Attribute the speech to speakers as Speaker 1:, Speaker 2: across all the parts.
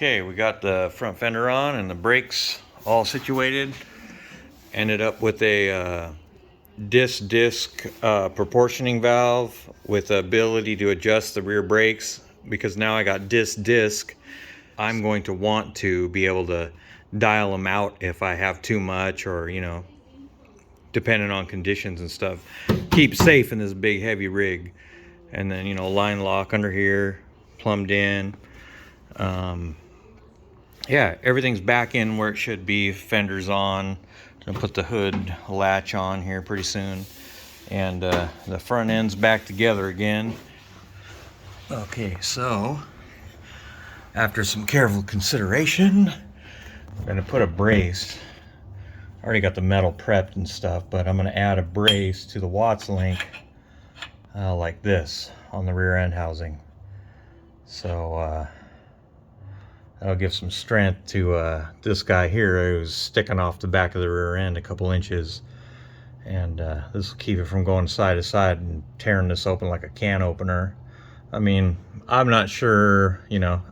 Speaker 1: Okay, we got the front fender on and the brakes all situated. Ended up with a disc proportioning valve with the ability to adjust the rear brakes. Because now I got disc, I'm going to want to be able to dial them out if I have too much, or depending on conditions and stuff. Keep safe in this big heavy rig. And then line lock under here, plumbed in. Yeah, everything's back in where it should be. Fenders on. Gonna put the hood latch on here pretty soon, and the front end's back together again. Okay, so after some careful consideration, I'm gonna put a brace. I already got the metal prepped and stuff, but I'm gonna add a brace to the Watts link like this on the rear end housing. So that'll give some strength to this guy here who's sticking off the back of the rear end a couple inches. And this will keep it from going side to side and tearing this open like a can opener. I mean, I'm not sure,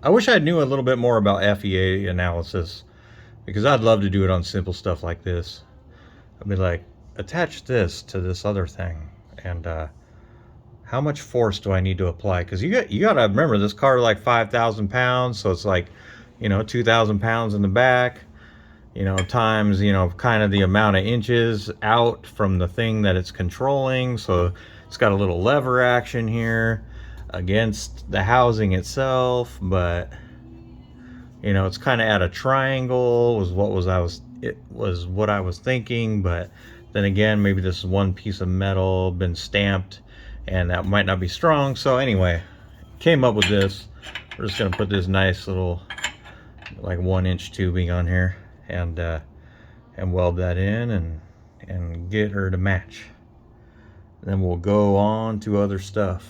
Speaker 1: I wish I knew a little bit more about FEA analysis, because I'd love to do it on simple stuff like this. I'd be like, attach this to this other thing, and how much force do I need to apply? Because you got to remember, this car is like 5,000 pounds, so it's like 2,000 pounds in the back, times kind of the amount of inches out from the thing that it's controlling. So it's got a little lever action here against the housing itself, but it's kind of at a triangle it was what I was thinking. But then again, maybe this is one piece of metal been stamped and that might not be strong. So anyway, came up with this. We're just gonna put this nice little like 1-inch tubing on here and weld that in and get her to match. Then we'll go on to other stuff.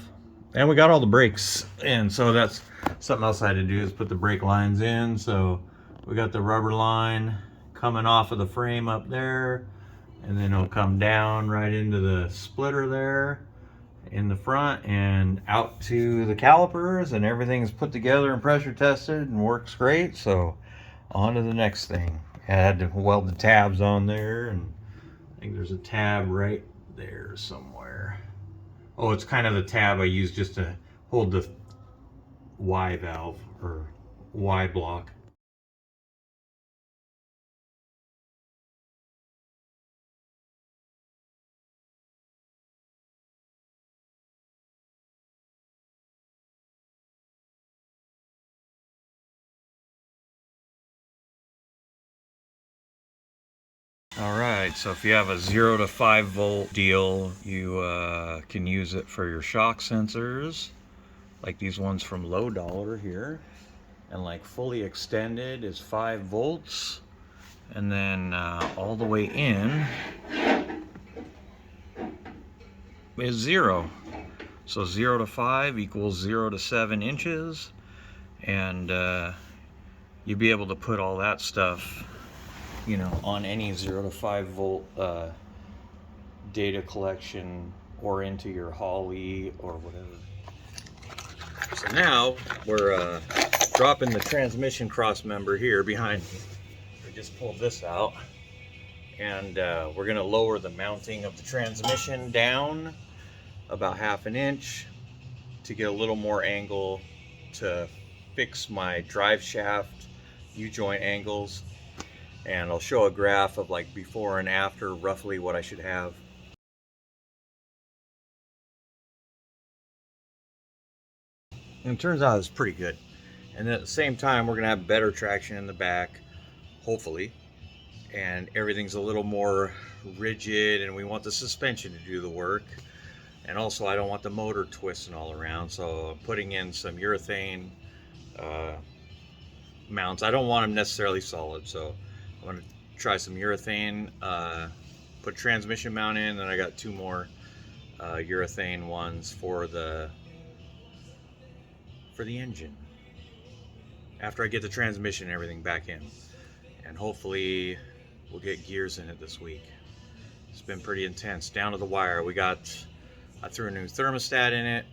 Speaker 1: And we got all the brakes in, so that's something else I had to do, is put the brake lines in. So we got the rubber line coming off of the frame up there, and then it'll come down right into the splitter there in the front and out to the calipers, and everything's put together and pressure tested and works great. So on to the next thing. I had to weld the tabs on there, and I think there's a tab right there somewhere. Oh, it's kind of the tab I use just to hold the Y valve or Y block. Alright, so if you have a 0 to 5 volt deal, you can use it for your shock sensors, like these ones from Low Dollar here. And like fully extended is 5 volts, and then all the way in is 0. So 0 to 5 equals 0 to 7 inches, and you'd be able to put all that stuff on any 0 to 5 volt data collection or into your Holly or whatever. So now we're dropping the transmission cross member here behind me. We just pulled this out, and we're going to lower the mounting of the transmission down about 1/2 inch to get a little more angle to fix my drive shaft U-joint angles. And I'll show a graph of like before and after, roughly what I should have. And it turns out it's pretty good. And at the same time, we're gonna have better traction in the back, hopefully. And everything's a little more rigid, and we want the suspension to do the work. And also, I don't want the motor twisting all around, so I'm putting in some urethane mounts. I don't want them necessarily solid, so I'm gonna try some urethane, put transmission mount in, then I got 2 more urethane ones for the engine after I get the transmission and everything back in. And hopefully we'll get gears in it this week. It's been pretty intense, down to the wire. I threw a new thermostat in it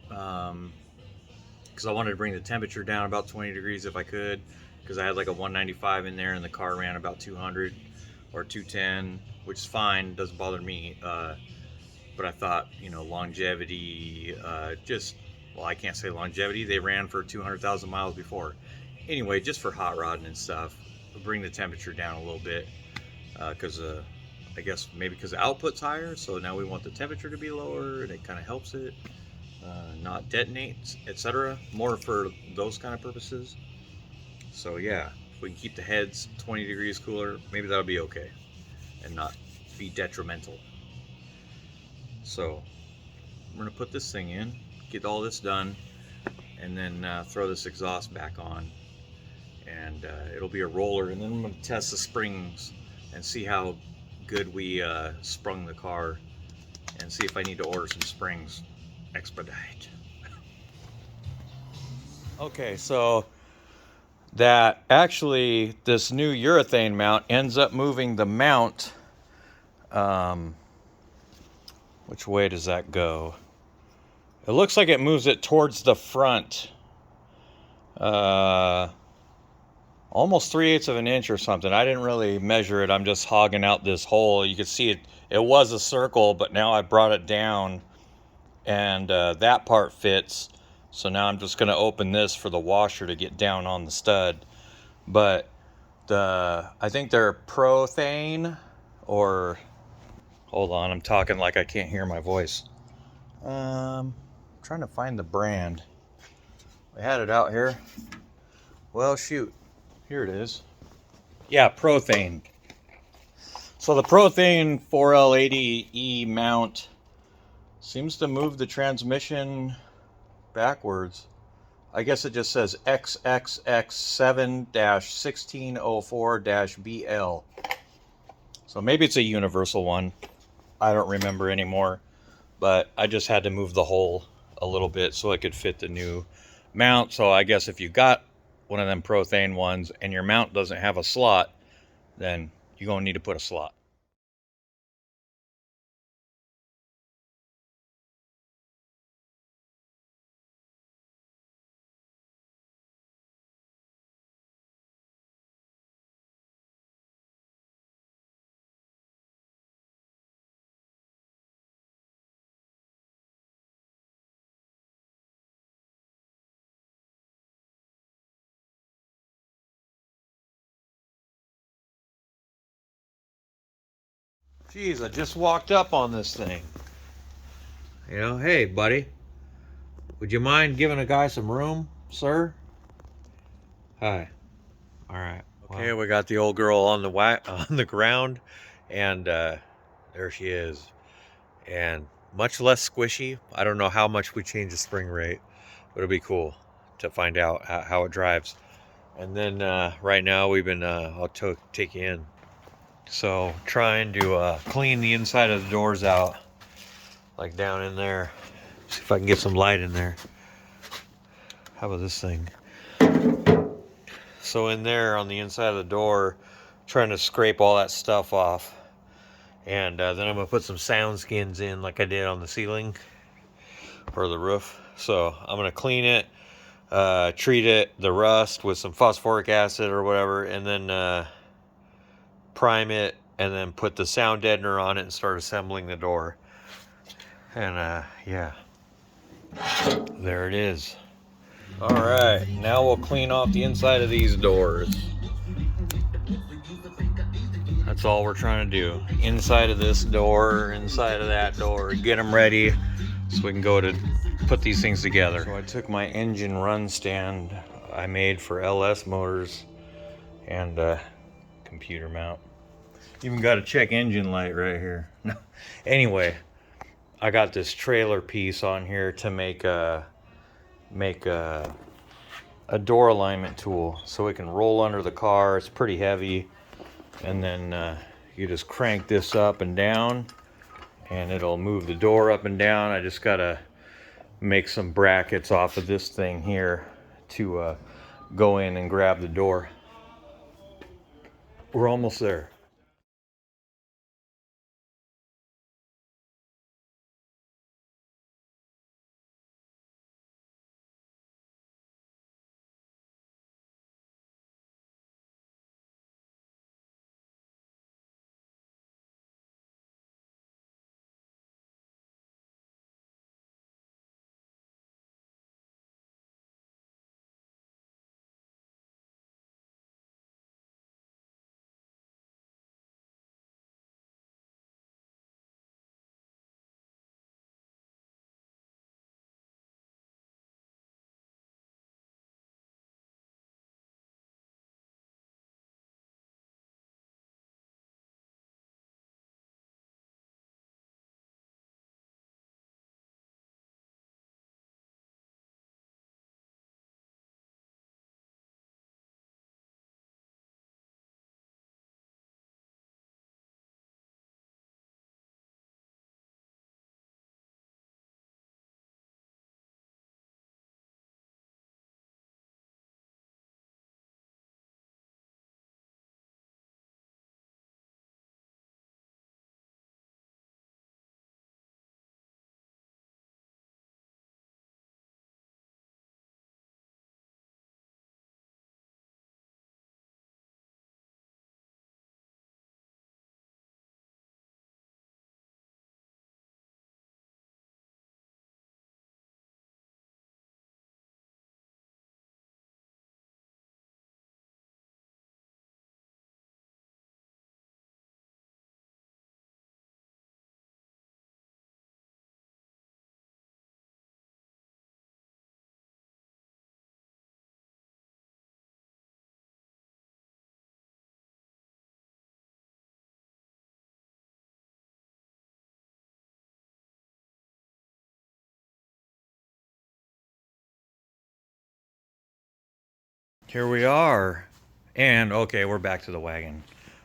Speaker 1: because I wanted to bring the temperature down about 20 degrees if I could, because I had like a 195 in there and the car ran about 200 or 210, which is fine, doesn't bother me. But I thought, you know, longevity, well, I can't say longevity. They ran for 200,000 miles before. Anyway, just for hot rodding and stuff, bring the temperature down a little bit because I guess maybe because the output's higher, so now we want the temperature to be lower, and it kind of helps it not detonate, etc. More for those kind of purposes. So yeah, if we can keep the heads 20 degrees cooler, maybe that'll be okay and not be detrimental. So we're gonna put this thing in, get all this done, and then throw this exhaust back on, and it'll be a roller. And then I'm gonna test the springs and see how good we sprung the car, and see if I need to order some springs expedite. Okay, so that actually this new urethane mount ends up moving the mount. Which way does that go? It looks like it moves it towards the front. Almost 3/8 of an inch or something. I didn't really measure it. I'm just hogging out this hole. You can see it. It was a circle, but now I brought it down, and that part fits. So now I'm just going to open this for the washer to get down on the stud. But I think they're Prothane, or hold on, I'm talking like I can't hear my voice. Trying to find the brand. I had it out here. Well, shoot. Here it is. Yeah, Prothane. So the Prothane 4L80E mount seems to move the transmission backwards. I guess it just says XXX7-1604-BL. So maybe it's a universal one. I don't remember anymore. But I just had to move the hole a little bit so it could fit the new mount. So I guess if you got one of them Prothane ones and your mount doesn't have a slot, then you're going to need to put a slot. Geez, I just walked up on this thing. You know, hey, buddy, would you mind giving a guy some room, sir? Hi. All right. Okay, we got the old girl on the on the ground, and there she is. And much less squishy. I don't know how much we change the spring rate, but it'll be cool to find out how it drives. And then right now we've been, I'll take you in. So trying to clean the inside of the doors out, like down in there. See if I can get some light in there. How about this thing? So in there on the inside of the door, trying to scrape all that stuff off. And then I'm gonna put some sound skins in like I did on the ceiling or the roof. So I'm gonna clean it, treat it, the rust, with some phosphoric acid or whatever, and then prime it, and then put the sound deadener on it and start assembling the door. And yeah, there it is. All right, now we'll clean off the inside of these doors. That's all we're trying to do. Inside of this door, inside of that door, get them ready so we can go to put these things together. So I took my engine run stand I made for LS motors and computer mount. Even got a check engine light right here. Anyway, I got this trailer piece on here to make a door alignment tool so it can roll under the car. It's pretty heavy, and then you just crank this up and down and it'll move the door up and down. I just gotta make some brackets off of this thing here to go in and grab the door. We're almost there. here we are. And okay, we're back to the wagon.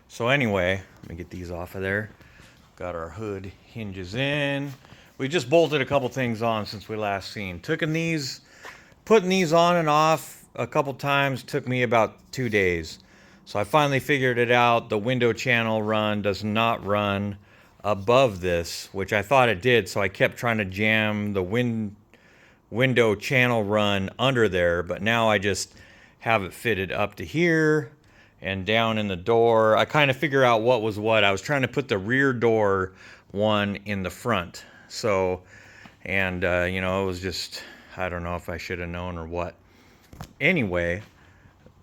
Speaker 1: So anyway, let me get these off of there. Got our hood hinges in. We just bolted a couple things on since we last seen. Putting these on and off a couple times took me about 2 days. So I finally figured it out. The window channel run does not run above this, which I thought it did. So I kept trying to jam the window channel run under there, but now I just have it fitted up to here and down in the door. I kind of figure out what was what. I was trying to put the rear door one in the front. So, and you know, it was just, I don't know if I should have known or what. Anyway,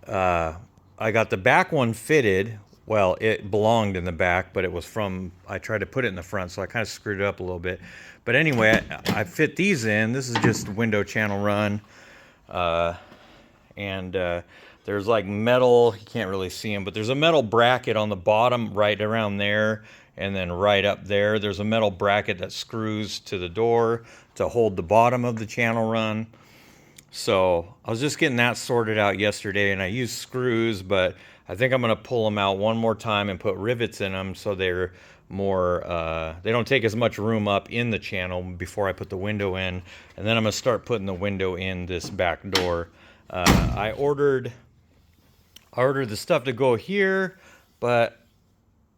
Speaker 1: I got the back one fitted. Well, it belonged in the back, but it was from, I tried to put it in the front, so I kind of screwed it up a little bit. But anyway, I fit these in. This is just window channel run. There's like metal, you can't really see them, but there's a metal bracket on the bottom right around there, and then right up there, there's a metal bracket that screws to the door to hold the bottom of the channel run. So I was just getting that sorted out yesterday, and I used screws, but I think I'm going to pull them out one more time and put rivets in them so they're more, they don't take as much room up in the channel before I put the window in. And then I'm going to start putting the window in this back door. I ordered the stuff to go here, but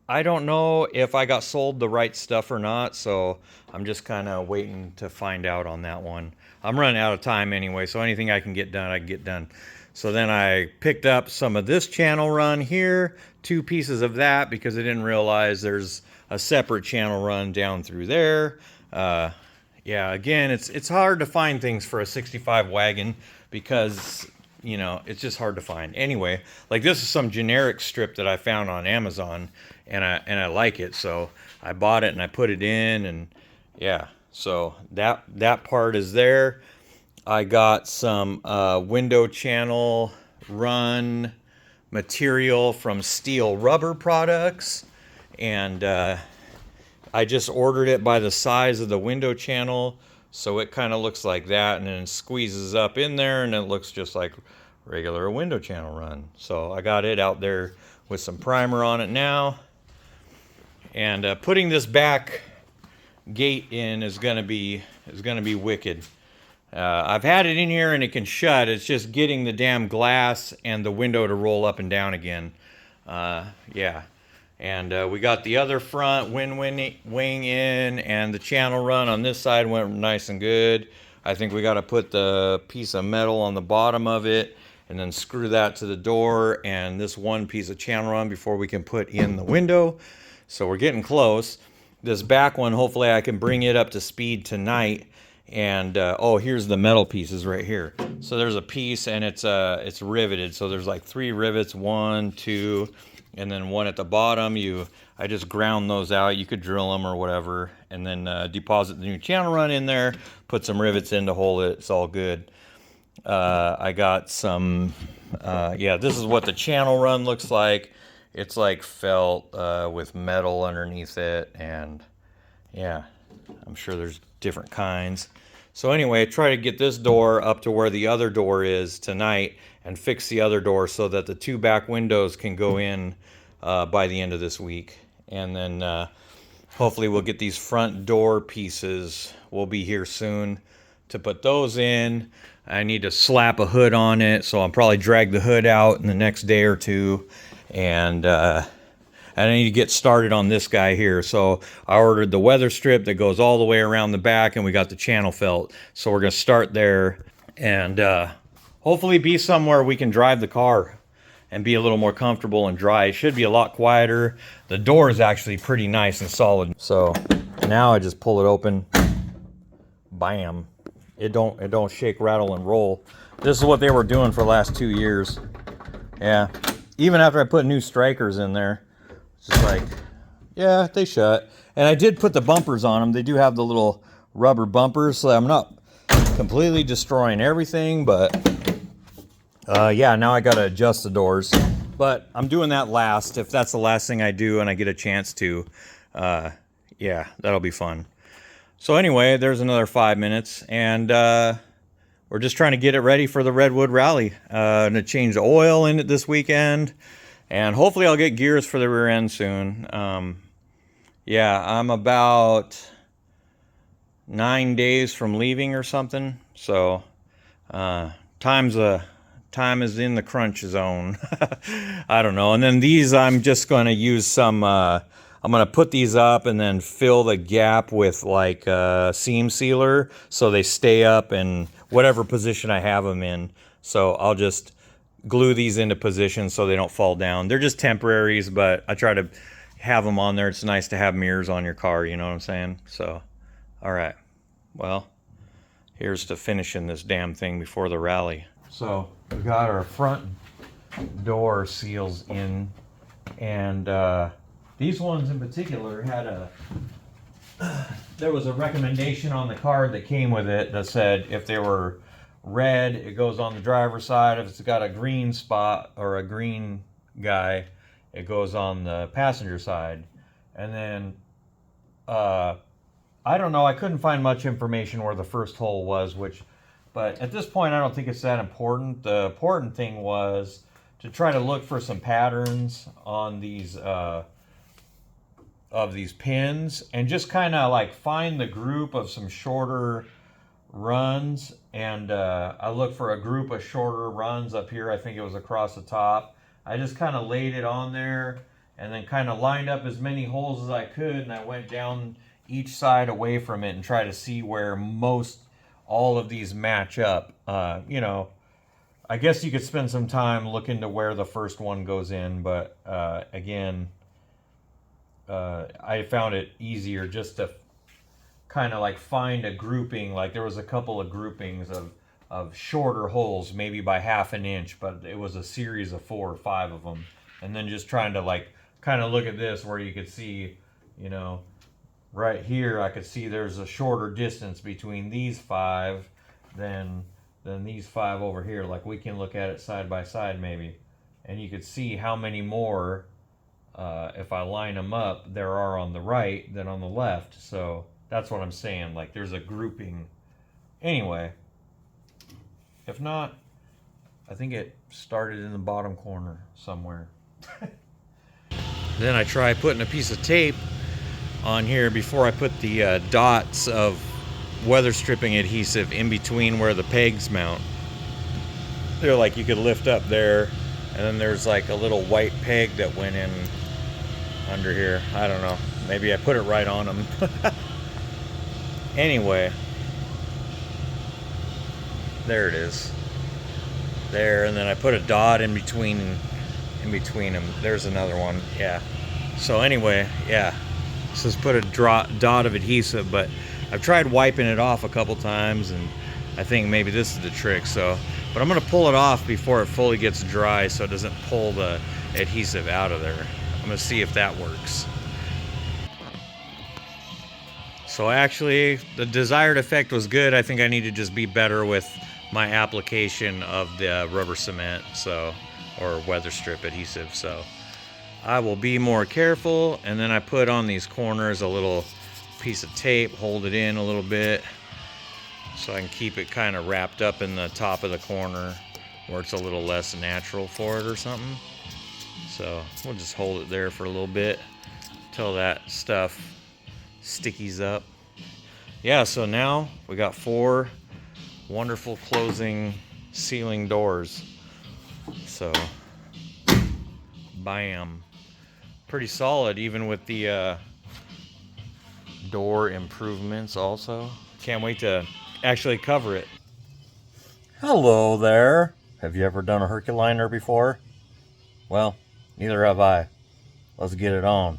Speaker 1: I don't know if I got sold the right stuff or not, so I'm just kind of waiting to find out on that one. I'm running out of time anyway, so anything I can get done, I can get done. So then I picked up some of this channel run here, 2 pieces of that, because I didn't realize there's a separate channel run down through there. Yeah, again, it's hard to find things for a 65 wagon because, you know, it's just hard to find. Anyway, like this is some generic strip that I found on Amazon, and I like it, so I bought it and I put it in, and yeah, so that part is there. I got some window channel run material from Steel Rubber Products, and I just ordered it by the size of the window channel, so it kind of looks like that, and then it squeezes up in there, and it looks just like regular window channel run. So I got it out there with some primer on it now, and putting this back gate in is gonna be wicked. I've had it in here and it can shut. It's just getting the damn glass and the window to roll up and down again. Yeah. And we got the other front wing in, and the channel run on this side went nice and good. I think we got to put the piece of metal on the bottom of it and then screw that to the door and this one piece of channel run before we can put in the window. So we're getting close. This back one, hopefully I can bring it up to speed tonight. And oh, here's the metal pieces right here. So there's a piece, and it's riveted. So there's like 3 rivets, 1, 2, and then 1 at the bottom. I just ground those out. You could drill them or whatever, and then deposit the new channel run in there, put some rivets in to hold it. It's all good. I got some, yeah, this is what the channel run looks like. It's like felt with metal underneath it, and yeah, I'm sure there's different kinds. So anyway, try to get this door up to where the other door is tonight and fix the other door so that the 2 back windows can go in by the end of this week. And then hopefully we'll get these front door pieces. We'll be here soon to put those in. I need to slap a hood on it, so I'll probably drag the hood out in the next day or 2. And I need to get started on this guy here. So I ordered the weather strip that goes all the way around the back, and we got the channel felt. So we're going to start there and hopefully be somewhere we can drive the car and be a little more comfortable and dry. It should be a lot quieter. The door is actually pretty nice and solid. So now I just pull it open. Bam. It don't shake, rattle, and roll. This is what they were doing for the last 2 years. Yeah. Even after I put new strikers in there, it's just like, yeah, they shut. And I did put the bumpers on them. They do have the little rubber bumpers, so I'm not completely destroying everything, but yeah, now I got to adjust the doors. But I'm doing that last. If that's the last thing I do and I get a chance to, yeah, that'll be fun. So anyway, there's another 5 minutes, and we're we're just trying to get it ready for the Redwood Rally. And to change the oil in it this weekend, and hopefully I'll get gears for the rear end soon. Yeah, I'm about 9 days from leaving or something, so time is in the crunch zone. I don't know. And then these, I'm just going to use some. I'm going to put these up and then fill the gap with like seam sealer so they stay up in whatever position I have them in. So I'll just glue these into position so they don't fall down. They're just temporaries, but I try to have them on there. It's nice to have mirrors on your car, you know what I'm saying? So, all right. Well, here's to finishing this damn thing before the rally. So we got our front door seals in, and these ones in particular had there was a recommendation on the card that came with it that said if they were red, it goes on the driver's side. If it's got a green spot or a green guy, it goes on the passenger side. And then I don't know, I couldn't find much information where the first hole was, but at this point I don't think it's that important. The important thing was to try to look for some patterns on these of these pins, and just kind of like find the group of some shorter runs. And I looked for a group of shorter runs up here. I think it was across the top. I just kind of laid it on there and then kind of lined up as many holes as I could, and I went down each side away from it and try to see where most all of these match up. You know, I guess you could spend some time looking to where the first one goes in, but again, I found it easier just to kind of like find a grouping. Like there was a couple of groupings of shorter holes, maybe by half an inch, but it was a series of 4 or 5 of them. And then just trying to like kind of look at this where you could see, you know, right here I could see there's a shorter distance between these 5 than these 5 over here. Like we can look at it side by side maybe, and you could see how many more if I line them up there are on the right than on the left. So that's what I'm saying, like there's a grouping. Anyway, if not, I think it started in the bottom corner somewhere. Then I try putting a piece of tape on here before I put the dots of weather stripping adhesive in between where the pegs mount. They're like, you could lift up there, and then there's like a little white peg that went in under here. I don't know, maybe I put it right on them. Anyway, there it is there, and then I put a dot in between them. There's another one. Yeah, so anyway, yeah, so let's put a dot of adhesive, but I've tried wiping it off a couple times, and I think maybe this is the trick. So, but I'm gonna pull it off before it fully gets dry so it doesn't pull the adhesive out of there. I'm gonna see if that works. So actually, the desired effect was good. I think I need to just be better with my application of the rubber cement, so, or weather strip adhesive. So I will be more careful. And then I put on these corners a little piece of tape, hold it in a little bit so I can keep it kind of wrapped up in the top of the corner where it's a little less natural for it or something. So we'll just hold it there for a little bit until that stuff stickies up. Yeah, so now we got 4 wonderful closing sealing doors. So bam, pretty solid even with the door improvements. Also can't wait to actually cover it. Hello there. Have you ever done a Herculiner before? Well, neither have I. Let's get it on.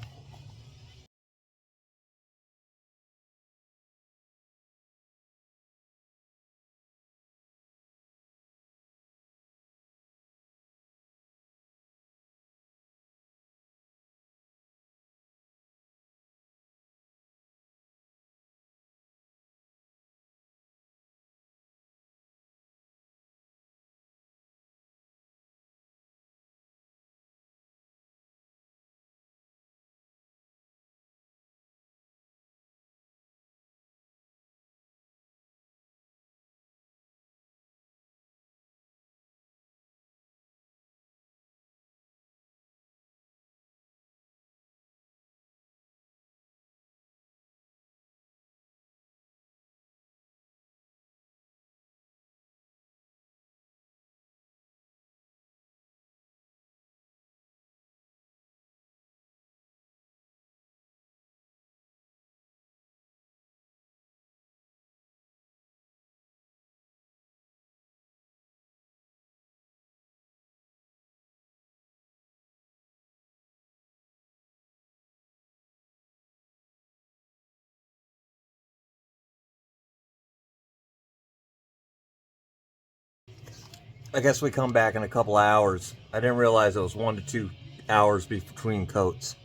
Speaker 1: I guess we come back in a couple hours. I didn't realize it was 1 to 2 hours between coats.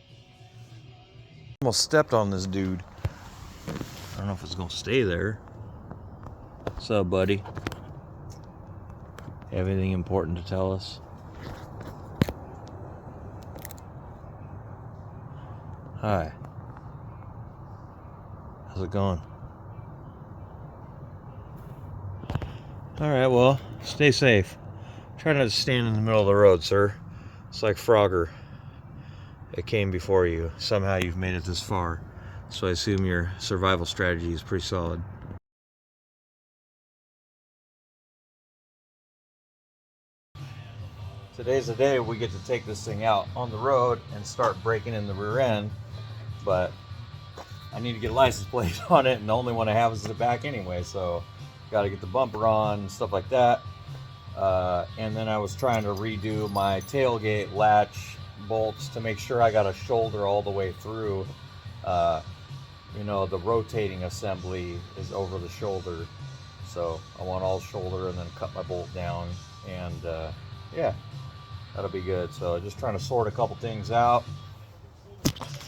Speaker 1: Almost stepped on this dude. I don't know if it's gonna stay there. What's up, buddy? Have anything important to tell us? Hi. How's it going? Alright, well, stay safe. Try not to stand in the middle of the road, sir. It's like Frogger. It came before you. Somehow you've made it this far. So I assume your survival strategy is pretty solid. Today's the day we get to take this thing out on the road and start breaking in the rear end. But I need to get a license plate on it, and the only one I have is the back anyway, so got to get the bumper on, stuff like that. And then I was trying to redo my tailgate latch bolts to make sure I got a shoulder all the way through. You know, the rotating assembly is over the shoulder, so I want all shoulder and then cut my bolt down, and yeah, that'll be good. So just trying to sort a couple things out.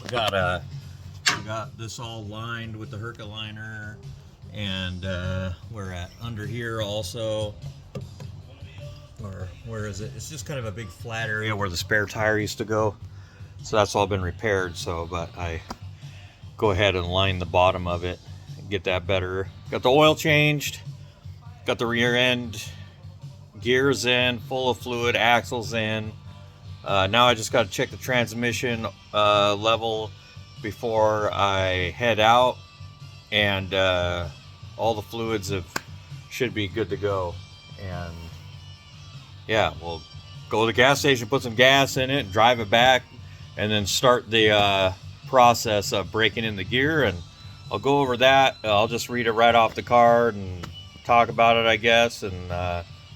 Speaker 1: We got this all lined with the Herca liner, and we're at under here also, or where is it? It's just kind of a big flat area where the spare tire used to go, so that's all been repaired. So but I go ahead and line the bottom of it and get that better. Got the oil changed, got the rear end gears in, full of fluid, axles in. Now I just got to check the transmission level before I head out, and all the fluids should be good to go. And yeah, we'll go to the gas station, put some gas in it, drive it back, and then start the process of breaking in the gear. And I'll go over that. I'll just read it right off the card and talk about it, I guess, and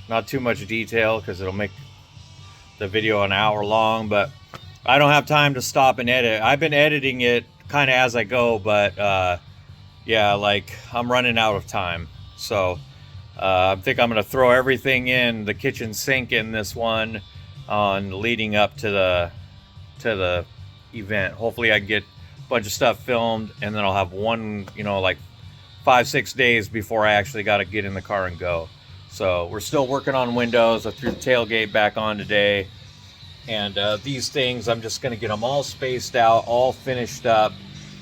Speaker 1: not too much detail because it'll make the video an hour long, but I don't have time to stop and edit. I've been editing it kind of as I go, but yeah, like I'm running out of time. So I think I'm gonna throw everything in the kitchen sink in this one on leading up to the event. Hopefully I can get a bunch of stuff filmed, and then I'll have one, you know, like 5-6 days before I actually got to get in the car and go. So we're still working on windows. I threw the tailgate back on today, and these things, I'm just going to get them all spaced out, all finished up,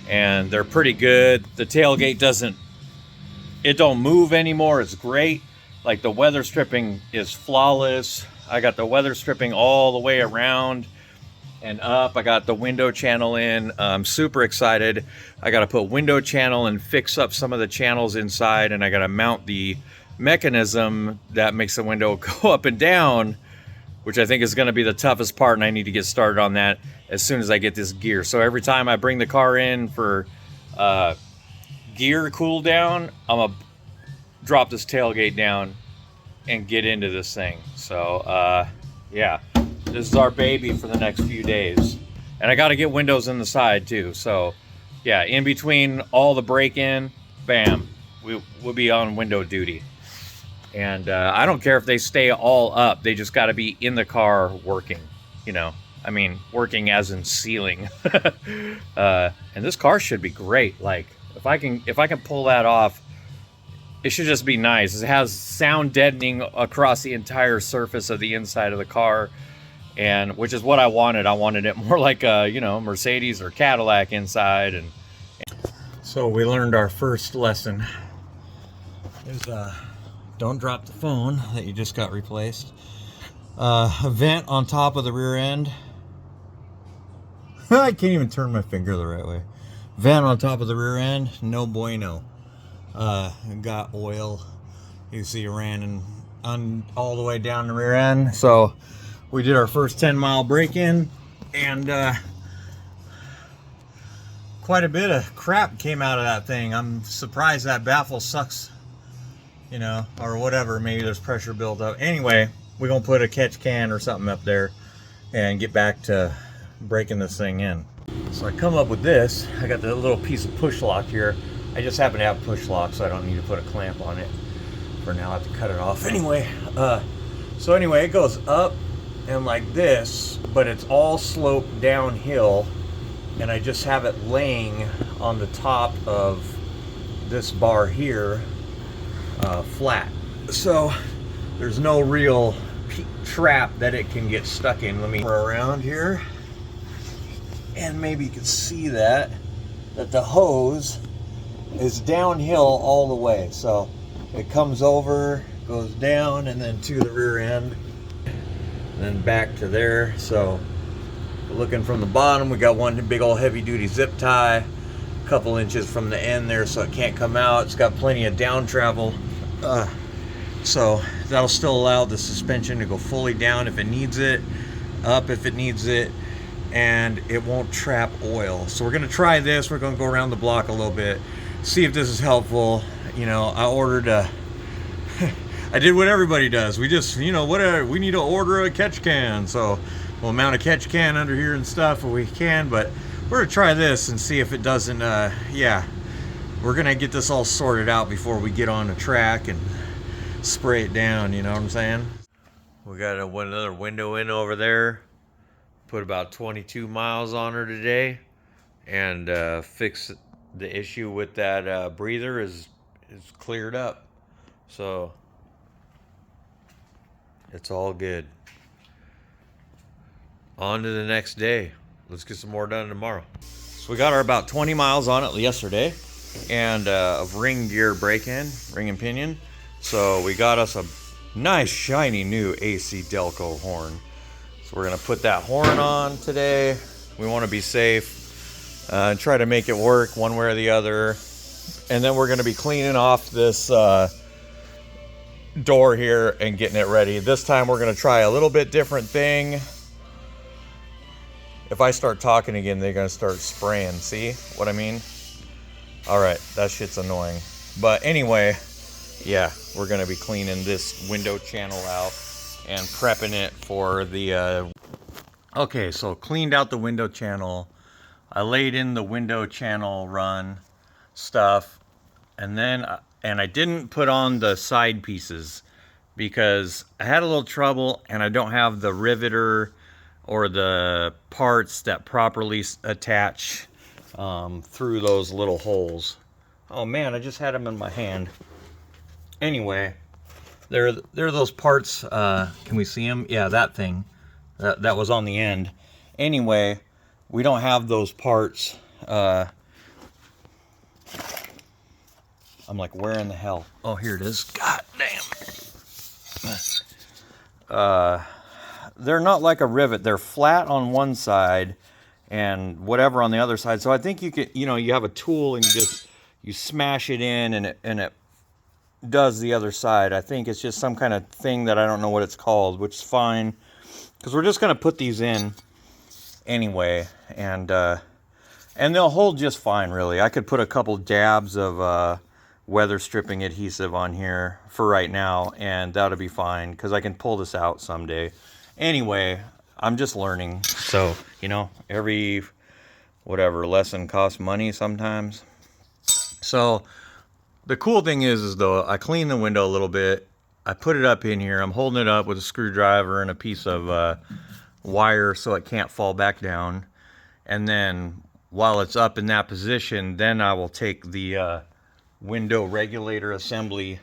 Speaker 1: and they're pretty good. The tailgate don't move anymore. It's great. Like the weather stripping is flawless. I got the weather stripping all the way around and up. I got the window channel in. I'm super excited. I got to put window channel and fix up some of the channels inside, and I got to mount the mechanism that makes the window go up and down, which I think is going to be the toughest part, and I need to get started on that as soon as I get this gear. So every time I bring the car in for gear cool down, I'm gonna drop this tailgate down and get into this thing. So yeah, this is our baby for the next few days, and I got to get windows in the side too. So yeah, in between all the break-in, bam, we'll be on window duty. And I don't care if they stay all up. They just got to be in the car working, you know. I mean, working as in sealing. And this car should be great. Like, if I can pull that off, it should just be nice. It has sound deadening across the entire surface of the inside of the car, and which is what I wanted. I wanted it more like a, you know, Mercedes or Cadillac inside. And so we learned our first lesson. Is don't drop the phone that you just got replaced. A vent on top of the rear end. I can't even turn my finger the right way. Vent on top of the rear end, no bueno. Got oil. You see it ran all the way down the rear end. So we did our first 10-mile break-in, and quite a bit of crap came out of that thing. I'm surprised that baffle sucks, you know, or whatever. Maybe there's pressure built up. Anyway, we're gonna put a catch can or something up there and get back to breaking this thing in. So I come up with this. I got the little piece of push lock here. I just happen to have push lock, so I don't need to put a clamp on it for now. I have to cut it off anyway. So anyway, it goes up and like this, but it's all sloped downhill, and I just have it laying on the top of this bar here, flat. So there's no real trap that it can get stuck in. Let me go around here, and maybe you can see that the hose is downhill all the way. So it comes over, goes down, and then to the rear end, and then back to there. So looking from the bottom, we got one big old heavy duty zip tie, a couple inches from the end there so it can't come out. It's got plenty of down travel. So that'll still allow the suspension to go fully down if it needs it, up if it needs it, and it won't trap oil. So we're gonna try this. We're gonna go around the block a little bit, see if this is helpful. You know, I ordered a I did what everybody does. We just, you know, whatever, we need to order a catch can. So we'll mount a catch can under here and stuff if we can, but we're gonna try this and see if it doesn't, yeah. We're gonna get this all sorted out before we get on the track and spray it down, you know what I'm saying? We got another window in over there. Put about 22 miles on her today, and fix the issue with that breather is cleared up. So it's all good. On to the next day. Let's get some more done tomorrow. So we got our about 20 miles on it yesterday, and of ring gear break-in, ring and pinion. So we got us a nice shiny new AC Delco horn. So we're gonna put that horn on today. We wanna be safe, and try to make it work one way or the other. And then we're gonna be cleaning off this door here and getting it ready. This time we're gonna try a little bit different thing. If I start talking again, they're gonna start spraying. See what I mean? All right, that shit's annoying. But anyway, yeah, we're gonna be cleaning this window channel out and prepping it for the, okay, so cleaned out the window channel. I laid in the window channel run stuff, and then, and I didn't put on the side pieces because I had a little trouble, and I don't have the riveter or the parts that properly attach through those little holes. Oh man, I just had them in my hand. Anyway, there are those parts. Can we see them? Yeah, that thing that was on the end. Anyway, we don't have those parts. I'm like, where in the hell? Oh, here it is. God damn. They're not like a rivet. They're flat on one side and whatever on the other side. So I think you could, you know, you have a tool and you smash it in, and it does the other side. I think it's just some kind of thing that I don't know what it's called, which is fine, because we're just going to put these in anyway, and they'll hold just fine, really. I could put a couple dabs of weather stripping adhesive on here for right now, and that'll be fine, because I can pull this out someday. Anyway, I'm just learning, so, you know, every whatever lesson costs money sometimes. So the cool thing is though, I cleaned the window a little bit. I put it up in here. I'm holding it up with a screwdriver and a piece of wire so it can't fall back down. And then while it's up in that position, then I will take the window regulator assembly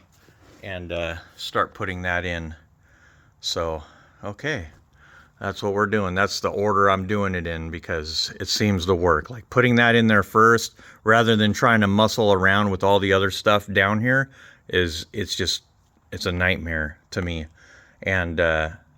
Speaker 1: and start putting that in. So, okay. That's what we're doing. That's the order I'm doing it in, because it seems to work. Like putting that in there first, rather than trying to muscle around with all the other stuff down here, it's a nightmare to me. And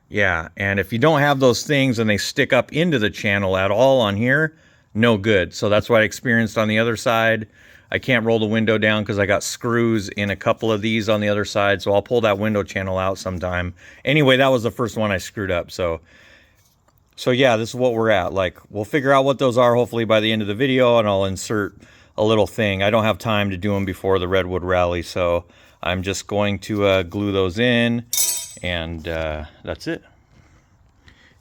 Speaker 1: yeah, and if you don't have those things and they stick up into the channel at all on here, no good. So that's what I experienced on the other side. I can't roll the window down because I got screws in a couple of these on the other side, so I'll pull that window channel out sometime. Anyway, that was the first one I screwed up. So yeah, this is what we're at. Like, we'll figure out what those are hopefully by the end of the video, and I'll insert a little thing. I don't have time to do them before the Redwood rally, so I'm just going to glue those in, and that's it.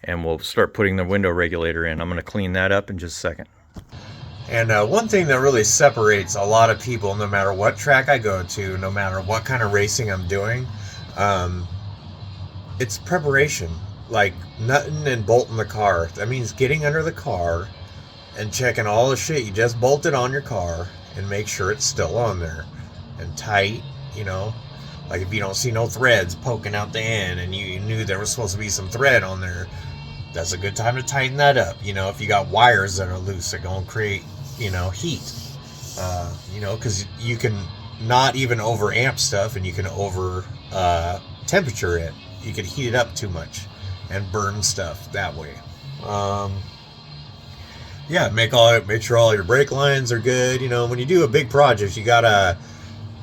Speaker 1: And we'll start putting the window regulator in. I'm going to clean that up in just a second. And one thing that really separates a lot of people, no matter what track I go to, no matter what kind of racing I'm doing,
Speaker 2: it's preparation, like nutting and bolting the car. That means getting under the car and checking all the shit you just bolted on your car and make sure it's still on there and tight, you know. Like if you don't see no threads poking out the end and you knew there was supposed to be some thread on there, that's a good time to tighten that up. You know, if you got wires that are loose, they're going to create, you know, heat. You know, because you can not even over amp stuff and you can over temperature it. You can heat it up too much and burn stuff that way. Yeah, make sure all your brake lines are good. You know, when you do a big project, you gotta,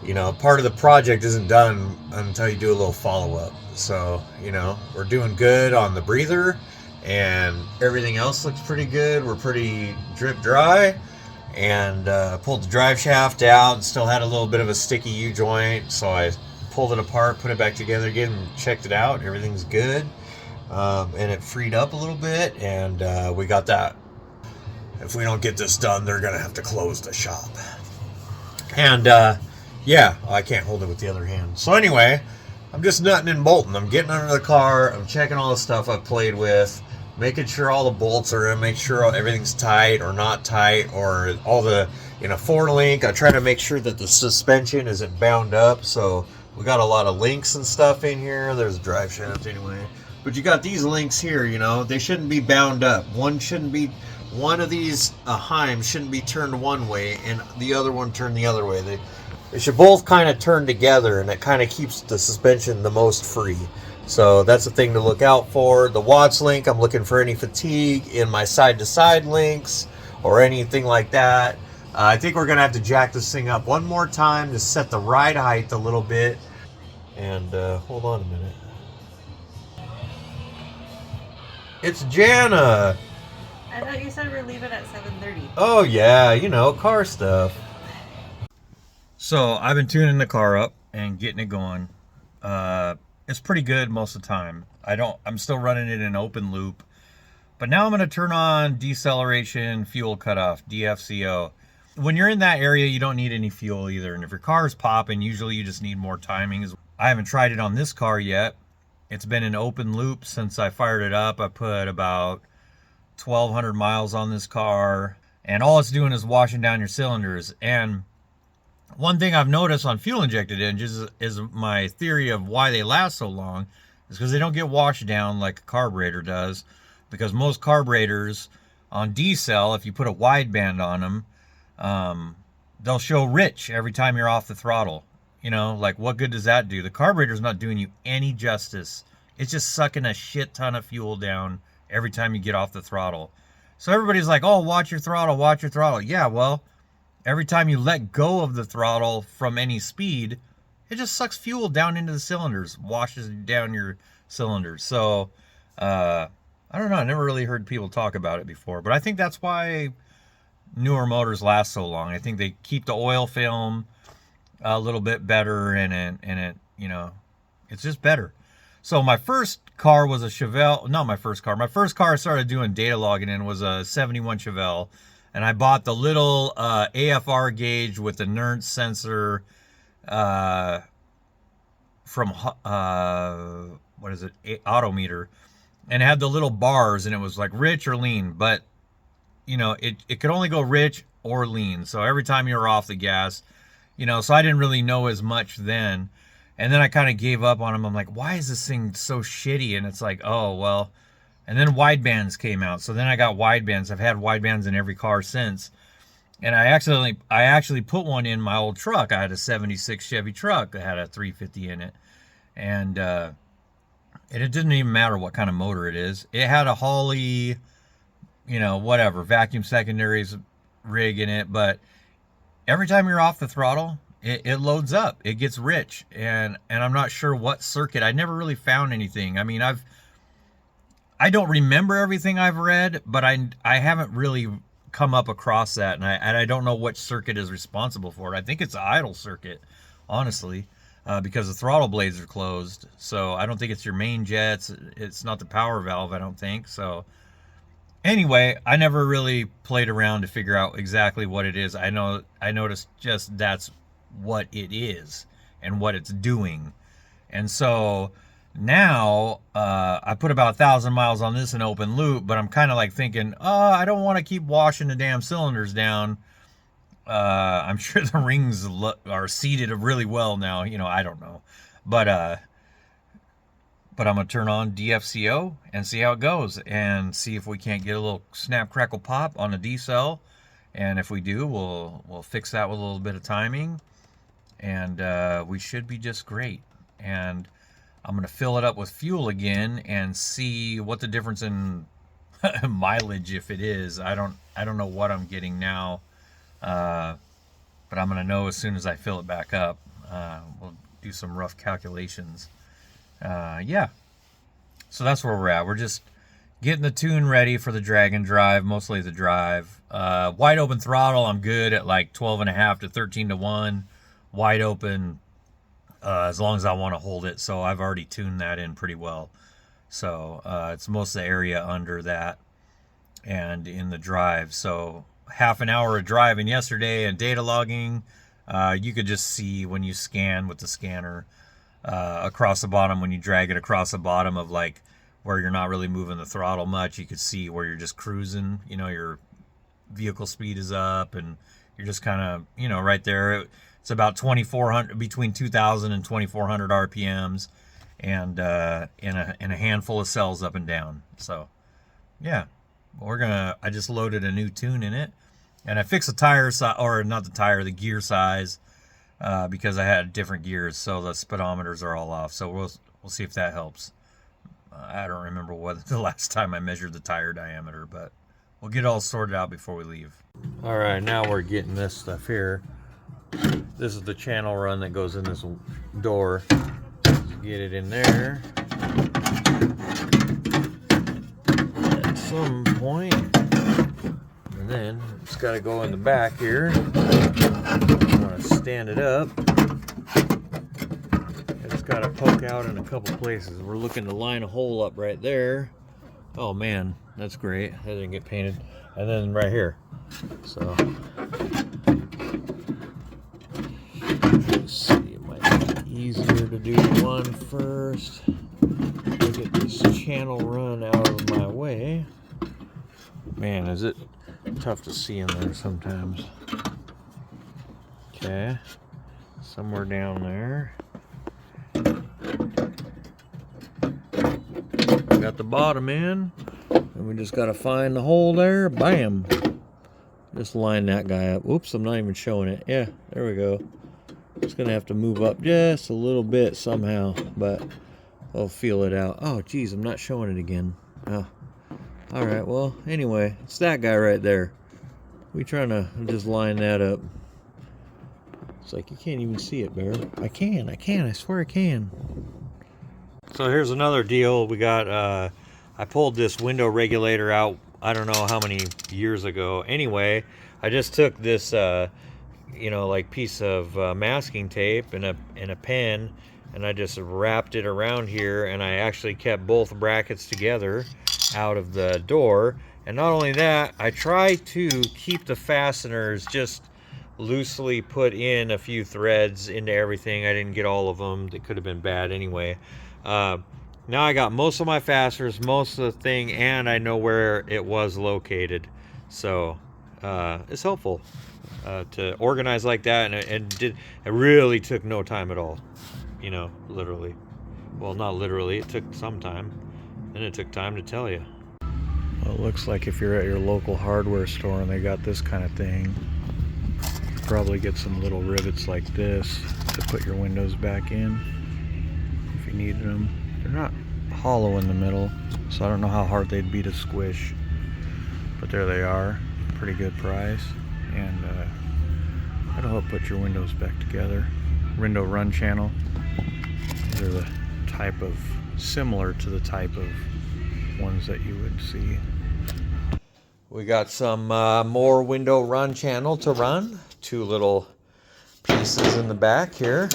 Speaker 2: you know, part of the project isn't done until you do a little follow up. So, you know, we're doing good on the breather and everything else looks pretty good. We're pretty drip dry, and pulled the drive shaft out and still had a little bit of a sticky U-joint. So I pulled it apart, put it back together again, and checked it out. Everything's good. And it freed up a little bit, and we got that. If we don't get this done, they're going to have to close the shop. And, yeah, I can't hold it with the other hand. So anyway, I'm just nutting and bolting. I'm getting under the car. I'm checking all the stuff I've played with, making sure all the bolts are in, make sure everything's tight or not tight, or all the, in a 4-link, I try to make sure that the suspension isn't bound up. So we got a lot of links and stuff in here. There's a drive shaft anyway. But you got these links here, you know, they shouldn't be bound up. One of these heims shouldn't be turned one way and the other one turned the other way. They should both kind of turn together, and it kind of keeps the suspension the most free. So that's a thing to look out for. The Watts link, I'm looking for any fatigue in my side-to-side links or anything like that. I think we're going to have to jack this thing up one more time to set the ride height a little bit. And hold on a minute. It's Jana.
Speaker 3: I thought you said we were leaving at 7:30.
Speaker 2: Oh yeah, you know, car stuff.
Speaker 1: So I've been tuning the car up and getting it going. It's pretty good most of the time. I'm still running it in open loop, but now I'm going to turn on deceleration fuel cutoff, DFCO. When you're in that area, you don't need any fuel either. And if your car is popping, usually you just need more timing. I haven't tried it on this car yet. It's been in open loop since I fired it up. I put about 1,200 miles on this car, and all it's doing is washing down your cylinders. And one thing I've noticed on fuel injected engines is my theory of why they last so long is because they don't get washed down like a carburetor does. Because most carburetors on diesel, if you put a wideband on them, they'll show rich every time you're off the throttle. You know, like, what good does that do? The carburetor's not doing you any justice. It's just sucking a shit ton of fuel down every time you get off the throttle. So everybody's like, oh, watch your throttle, watch your throttle. Yeah, well, every time you let go of the throttle from any speed, it just sucks fuel down into the cylinders, washes down your cylinders. So, I don't know. I never really heard people talk about it before, but I think that's why newer motors last so long. I think they keep the oil film a little bit better, and it, you know, it's just better. So my first car was a Chevelle. Not my first car. My first car I started doing data logging in was a 71 Chevelle. And I bought the little AFR gauge with the Nernst sensor from, what is it, Autometer. And it had the little bars, and it was like rich or lean. But, you know, it could only go rich or lean. So every time you were off the gas, you know, so I didn't really know as much then. And then I kind of gave up on them. I'm like, why is this thing so shitty? And it's like, oh, well. And then widebands came out. So then I got widebands. I've had widebands in every car since. And I actually put one in my old truck. I had a 76 Chevy truck that had a 350 in it. And it didn't even matter what kind of motor it is. It had a Holley, you know, whatever, vacuum secondaries rig in it. But every time you're off the throttle, it loads up. It gets rich. And I'm not sure what circuit. I never really found anything. I mean, I don't remember everything I've read, but I haven't really come up across that, and I don't know which circuit is responsible for it. I think it's an idle circuit, honestly, because the throttle blades are closed. So I don't think it's your main jets. It's not the power valve, I don't think. So anyway, I never really played around to figure out exactly what it is. I noticed just that's what it is and what it's doing. And so Now, I put about 1,000 miles on this in open loop, but I'm kind of like thinking, I don't want to keep washing the damn cylinders down. I'm sure the rings are seated really well now. You know, I don't know, but I'm gonna turn on DFCO and see how it goes, and see if we can't get a little snap crackle pop on the D cell. And if we do, we'll fix that with a little bit of timing, and we should be just great. And I'm gonna fill it up with fuel again and see what the difference in mileage, if it is. I don't know what I'm getting now, but I'm gonna know as soon as I fill it back up. We'll do some rough calculations. Yeah, so that's where we're at. We're just getting the tune ready for the drag and drive, mostly the drive. Wide open throttle, I'm good at like 12.5 to 13 to 1. Wide open, as long as I want to hold it. So I've already tuned that in pretty well. So it's most of the area under that and in the drive. So half an hour of driving yesterday and data logging, you could just see when you scan with the scanner across the bottom, when you drag it across the bottom of like where you're not really moving the throttle much, you could see where you're just cruising, you know, your vehicle speed is up and you're just kind of, you know, right there. It's about 2,400, between 2,000 and 2,400 RPMs, and in a handful of cells up and down. So yeah, I just loaded a new tune in it, and I fixed the tire size, or not the tire, the gear size, because I had different gears, so the speedometers are all off. So we'll see if that helps. I don't remember what the last time I measured the tire diameter, but we'll get it all sorted out before we leave. All right, now we're getting this stuff here. This is the channel run that goes in this door. Get it in there at some point, and then it's got to go in the back here. I'm going to stand it up. It's got to poke out in a couple places. We're looking to line a hole up right there. Oh man, that's great. That didn't get painted. And then right here. So let's see, it might be easier to do one first. Get this channel run out of my way. Man, is it tough to see in there sometimes. Okay, somewhere down there. Got the bottom in, and we just got to find the hole there. Bam! Just line that guy up. Oops, I'm not even showing it. Yeah, there we go. Just gonna have to move up just a little bit somehow, but I'll feel it out. Oh, geez, I'm not showing it again. Oh. All right, well, anyway, it's that guy right there. We trying to just line that up. It's like you can't even see it, Bear. I can, I swear I can. So here's another deal. We got, I pulled this window regulator out, I don't know how many years ago. Anyway, I just took this, you know, like piece of masking tape and a pen, and I just wrapped it around here, and I actually kept both brackets together out of the door. And not only that, I try to keep the fasteners just loosely put in a few threads into everything. I didn't get all of them. They could have been bad anyway. Now I got most of my fasteners, most of the thing, and I know where it was located. So it's helpful to organize like that, and it really took no time at all. You know, literally. Well, not literally. It took some time, and it took time to tell you. Well, it looks like if you're at your local hardware store and they got this kind of thing, you probably get some little rivets like this to put your windows back in if you needed them. They're not hollow in the middle, so I don't know how hard they'd be to squish, but there they are. Pretty good price, and that'll help put your windows back together. Window run channel. They're the type of, similar to the type of ones that you would see. We got some more window run channel to run. Two little pieces in the back here.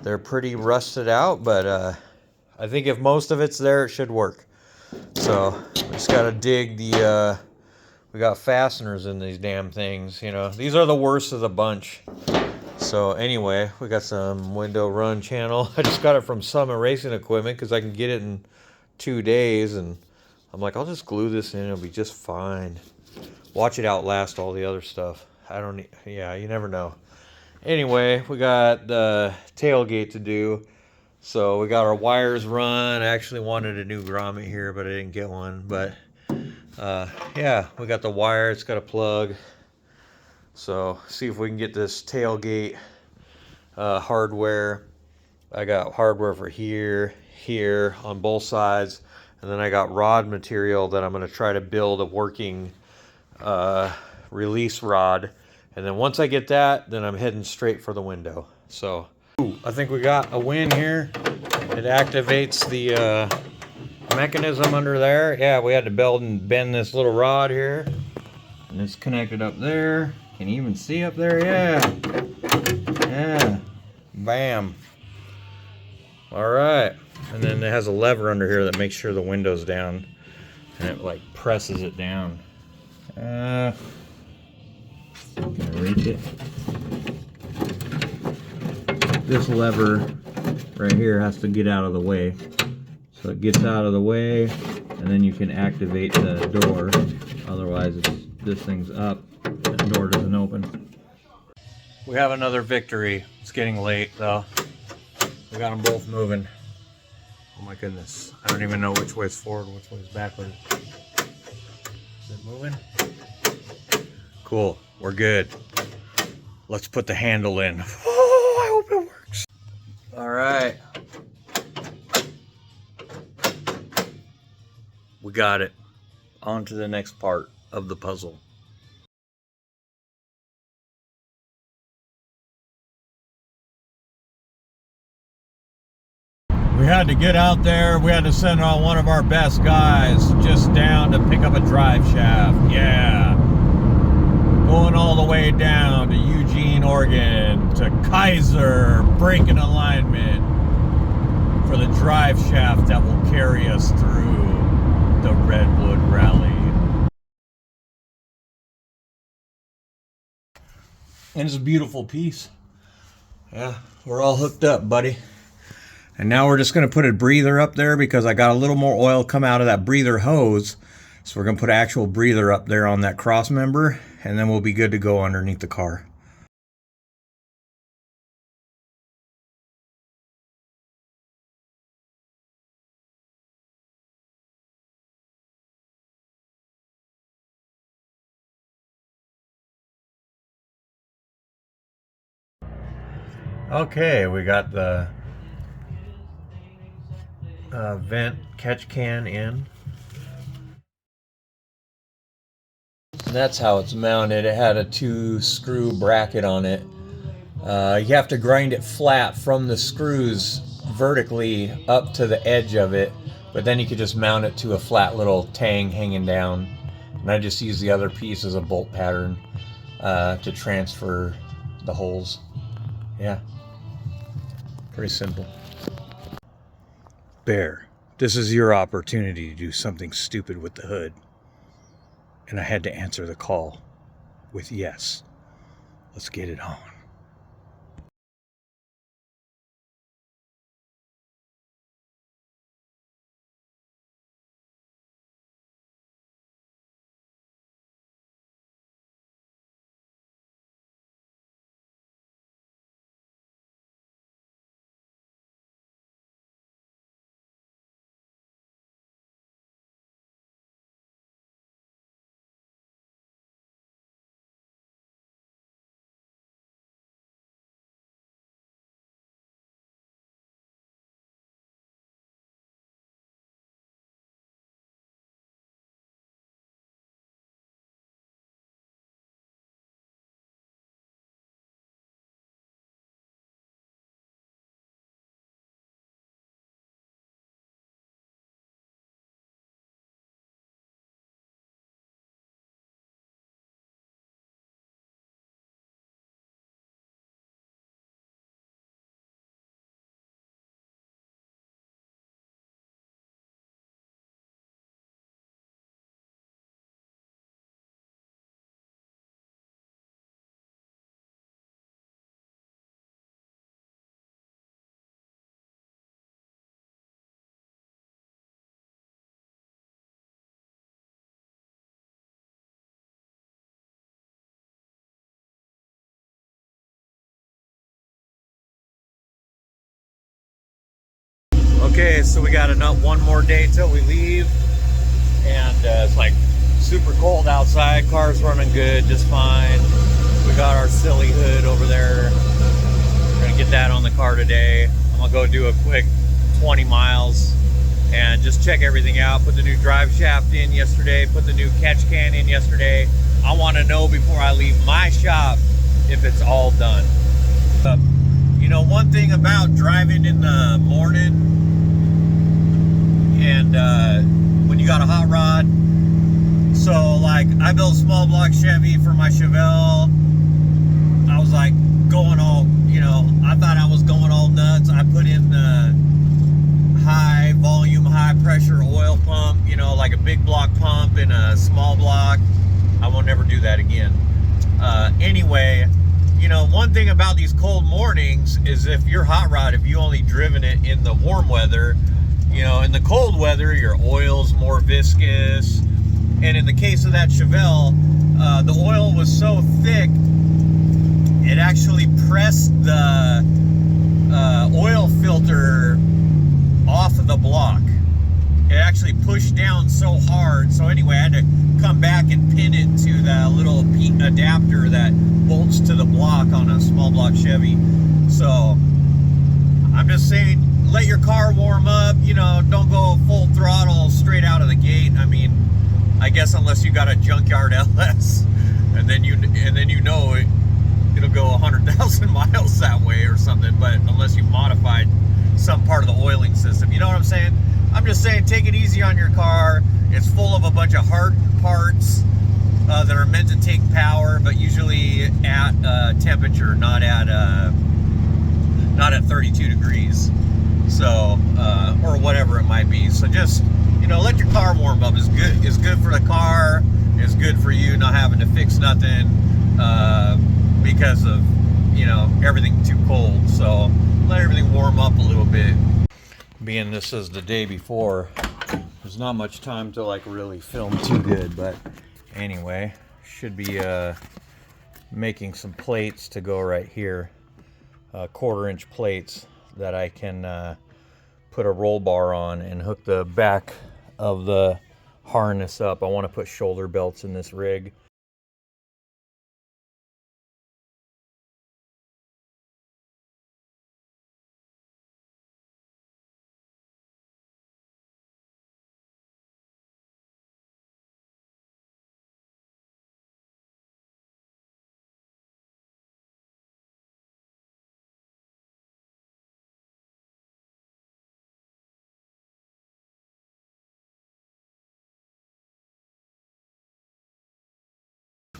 Speaker 1: They're pretty rusted out, but I think if most of it's there, it should work. So we just gotta dig the, we got fasteners in these damn things, you know. These are the worst of the bunch. So anyway, we got some window run channel. I just got it from Summit Racing Equipment because I can get it in 2 days, and I'm like, I'll just glue this in, it'll be just fine. Watch it outlast all the other stuff. Yeah, you never know. Anyway, we got the tailgate to do. So we got our wires run. I actually wanted a new grommet here, but I didn't get one. But yeah, we got the wire. It's got a plug. So see if we can get this tailgate hardware. I got hardware for here on both sides, and then I got rod material that I'm going to try to build a working release rod. And then once I get that, then I'm heading straight for the window. So I think we got a win here. It activates the mechanism under there. Yeah, we had to bend this little rod here, and it's connected up there. Can you even see up there? Yeah, bam. All right, and then it has a lever under here that makes sure the window's down, and it like presses it down. Can I reach it? This lever right here has to get out of the way. So it gets out of the way, and then you can activate the door. Otherwise, this thing's up, the door doesn't open. We have another victory. It's getting late though. We got them both moving. Oh my goodness. I don't even know which way's forward, which way's backward. Is it moving? Cool. We're good. Let's put the handle in. Oh, I hope it works. All right. We got it. On to the next part of the puzzle.
Speaker 2: We had to get out there. We had to send on one of our best guys just down to pick up a drive shaft. Yeah. Going all the way down to Eugene, Oregon, to Kaiser, braking alignment for the drive shaft that will carry us through the Redwood Rally.
Speaker 1: And it's a beautiful piece. Yeah, we're all hooked up, buddy. And now we're just going to put a breather up there because I got a little more oil come out of that breather hose. So we're going to put an actual breather up there on that cross member, and then we'll be good to go underneath the car. Okay, we got the vent catch can in. That's how it's mounted. It had a 2-screw bracket on it. You have to grind it flat from the screws vertically up to the edge of it, but then you could just mount it to a flat little tang hanging down. And I just use the other piece as a bolt pattern to transfer the holes. Yeah, pretty simple. Bear, this is your opportunity to do something stupid with the hood. And I had to answer the call with yes. Let's get it on. Okay, so we got one more day till we leave, and it's like super cold outside. Car's running good, just fine. We got our silly hood over there. We're gonna get that on the car today. I'm gonna go do a quick 20 miles and just check everything out. Put the new drive shaft in yesterday, put the new catch can in yesterday. I want to know before I leave my shop if it's all done. You know, one thing about driving in the morning and when you got a hot rod, so like I built a small block Chevy for my Chevelle. I was like going all, you know, I thought I was going all nuts. I put in the high volume, high pressure oil pump, you know, like a big block pump in a small block. I will never do that again. Anyway, you know, one thing about these cold mornings is if your hot rod, if you only driven it in the warm weather, you know, in the cold weather, your oil's more viscous. And in the case of that Chevelle, the oil was so thick, it actually pressed the oil filter off of the block. It actually pushed down so hard. So anyway, I had to come back and pin it to the little adapter that bolts to the block on a small block Chevy. So I'm just saying, let your car warm up, you know, don't go full throttle straight out of the gate. I mean, I guess unless you got a junkyard LS, and then you know it'll go 100,000 miles that way or something. But unless you modified some part of the oiling system, you know what I'm saying? I'm just saying, take it easy on your car. It's full of a bunch of hardened parts that are meant to take power, but usually at temperature, not at 32 degrees. So, or whatever it might be. So just, you know, let your car warm up. It's good. It's good for the car. It's good for you not having to fix nothing because of, you know, everything too cold. So let everything warm up a little bit. Being this is the day before, there's not much time to like really film too good, but anyway, should be making some plates to go right here, 1/4-inch plates that I can put a roll bar on and hook the back of the harness up. I want to put shoulder belts in this rig.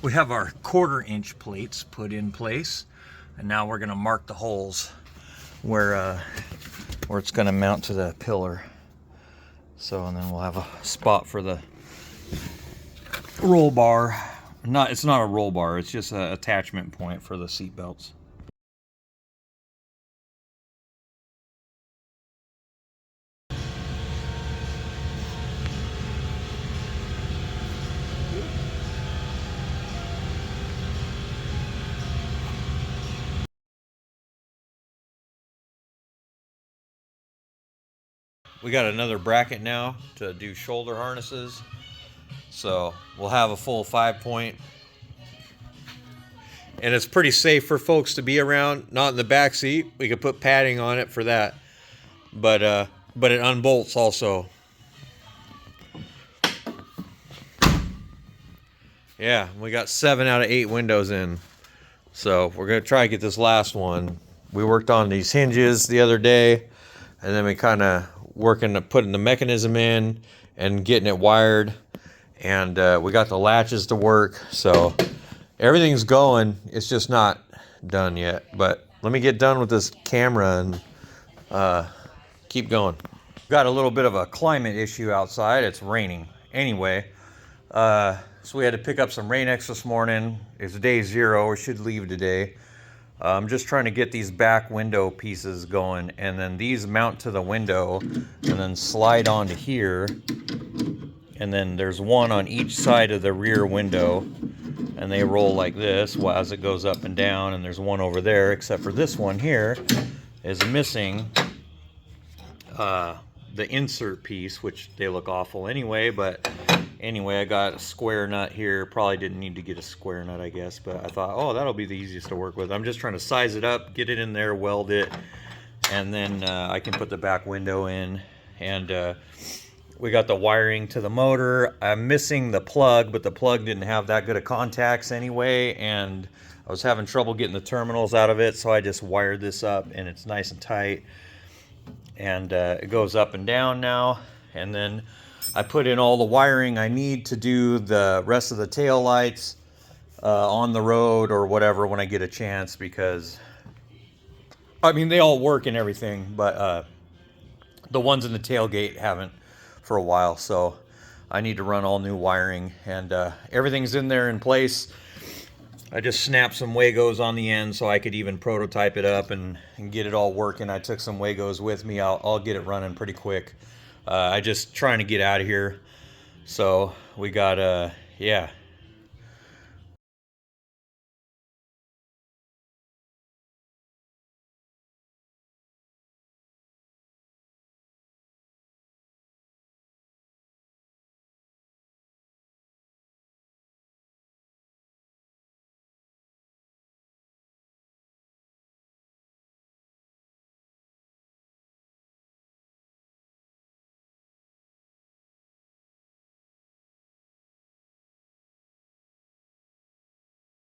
Speaker 1: We have our 1/4-inch plates put in place, and now we're going to mark the holes where it's going to mount to the pillar. So, and then we'll have a spot for the roll bar. It's not a roll bar, it's just an attachment point for the seat belts. We got another bracket now to do shoulder harnesses. So we'll have a full 5-point. And it's pretty safe for folks to be around, not in the back seat. We could put padding on it for that. But it unbolts also. Yeah, we got 7 out of 8 windows in. So we're gonna try to get this last one. We worked on these hinges the other day, and then we kind of working to putting the mechanism in and getting it wired, and we got the latches to work, so everything's going. It's just not done yet, but let me get done with this camera and keep going. Got a little bit of a climate issue outside. It's raining anyway, so we had to pick up some Rain-X this morning. It's day 0. We should leave today. I'm just trying to get these back window pieces going, and then these mount to the window and then slide onto here, and then there's one on each side of the rear window, and they roll like this as it goes up and down, and there's one over there, except for this one here is missing the insert piece, which they look awful anyway, but anyway, I got a square nut here. Probably didn't need to get a square nut, I guess, but I thought, oh, that'll be the easiest to work with. I'm just trying to size it up, get it in there, weld it, and then I can put the back window in. And we got the wiring to the motor. I'm missing the plug, but the plug didn't have that good of contacts anyway, and I was having trouble getting the terminals out of it, so I just wired this up, and it's nice and tight. And it goes up and down now. And then I put in all the wiring I need to do the rest of the tail lights on the road or whatever when I get a chance, because I mean they all work and everything, but the ones in the tailgate haven't for a while, so I need to run all new wiring. And everything's in there in place. I just snapped some Wagos on the end so I could even prototype it up and get it all working. I took some Wagos with me. I'll get it running pretty quick. I just trying to get out of here. So we got, yeah,